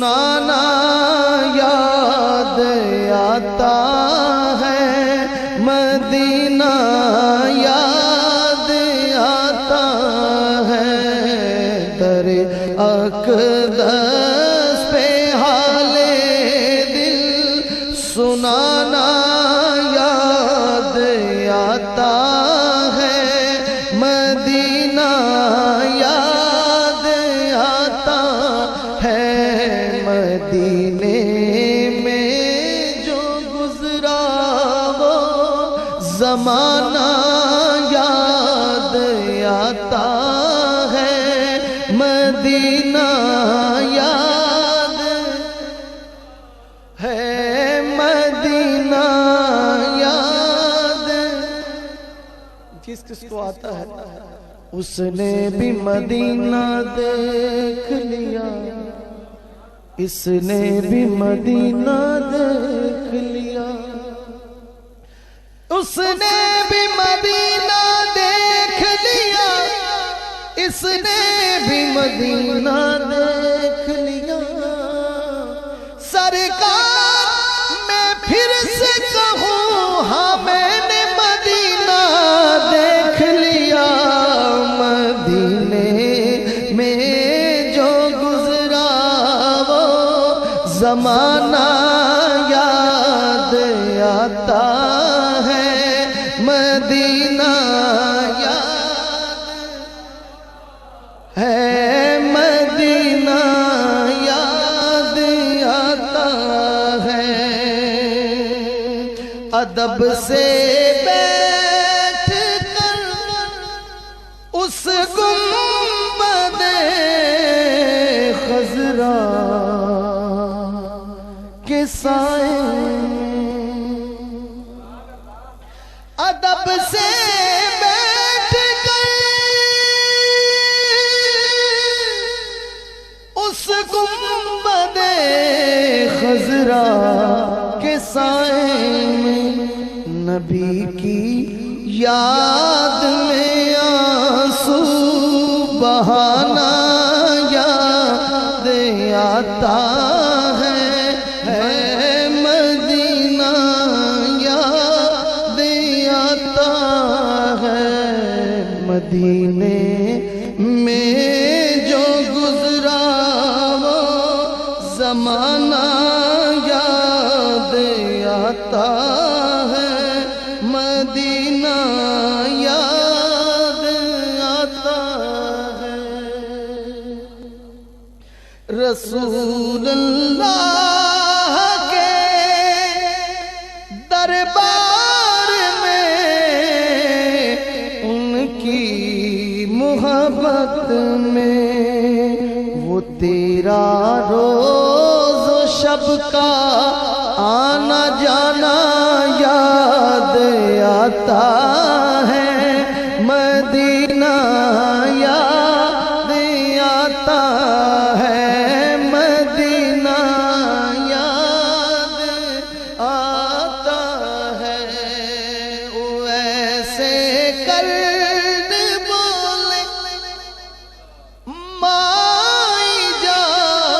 سنانا یاد آتا ہے مدینہ یاد آتا ہے در اقدس پہ حال دل سنانا یاد آتا ہے مدینہ یاد آتا ہے مدینے میں جو گزرا وہ زمانہ یاد آتا ہے مدینہ یاد ہے مدینہ یاد کس کو آتا ہے اس نے بھی مدینہ دیکھ لیا اس نے بھی مدینہ دیکھ لیا اس نے بھی مدینہ دیکھ لیا اس نے بھی مدینہ دیکھ لیا سرکار میں پھر سے کہوں ہاں میں نے مدینہ دیکھ لیا مدینے میں جو گزرا وہ زمانہ یاد آتا ہے مدینہ یاد ہے مدینہ یاد آتا ہے ادب سے بیٹھ کر اس گنبد خضرا کے سائے ادب سے بیٹھ کر اس گنبد خضرا کے سائے میں نبی کی یاد میں آنسو بہانا یاد آتا ہے مدینہ یاد آتا ہے مدینے میں جو گزرا وہ زمانہ یاد آتا ہے مدینہ یاد آتا ہے رسول اللہ کے دربار میں ان کی محبت میں وہ تیرا روز و شب کا آنا جانا یاد آتا ہے مدینہ یاد آتا ہے مدینہ یاد آتا ہے ویسے کر بولے ماں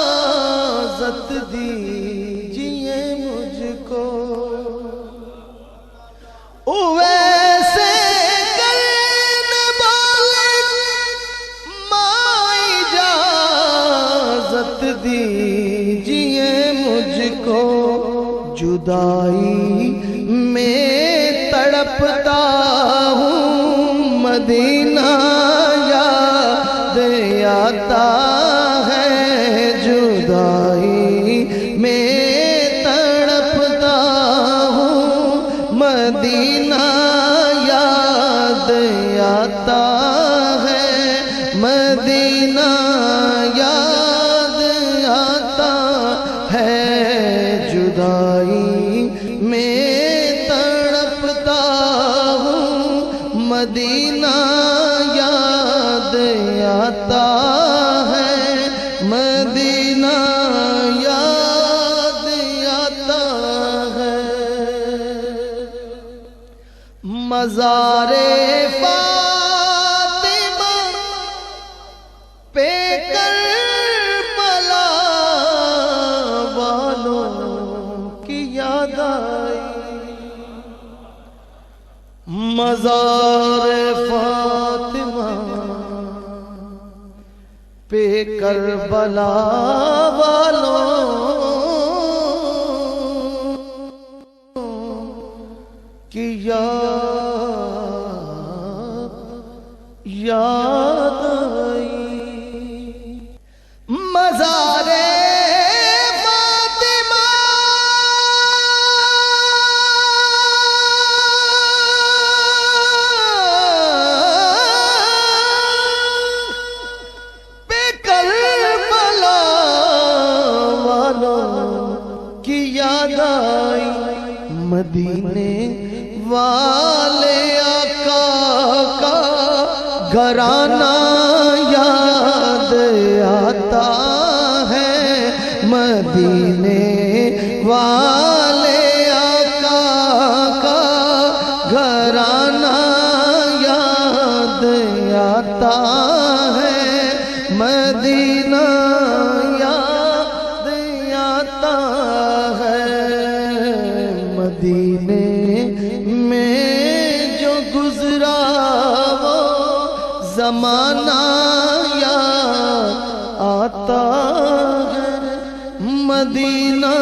اجازت دیجئے مجھ کو ویسے کرن بولے ماں اجازت دیجئے مجھ کو جدائی میں تڑپتا ہوں مدینہ یاد آتا ہے جدائی میں تڑپتا ہوں مدینہ یاد آتا ہے مدینہ یاد آتا ہے جدائی میں تڑپتا ہوں مدینہ یاد آتا ہے مدینہ یاد آتا ہے مزار فاطمہ پہ کربلا مزار فاطمہ پہ کربلا والوں کی یاد آئی مزار فاطمہ پہ کربلا والوں کی یاد آئی مدینے والے آقا کا گھرانہ یاد آتا ہے مدینے والے آقا کا گھرانہ یاد آتا ہے مدینہ یاد آتا ہے مدینے میں جو گزرا وہ زمانہ یاد آتا ہے مدینہ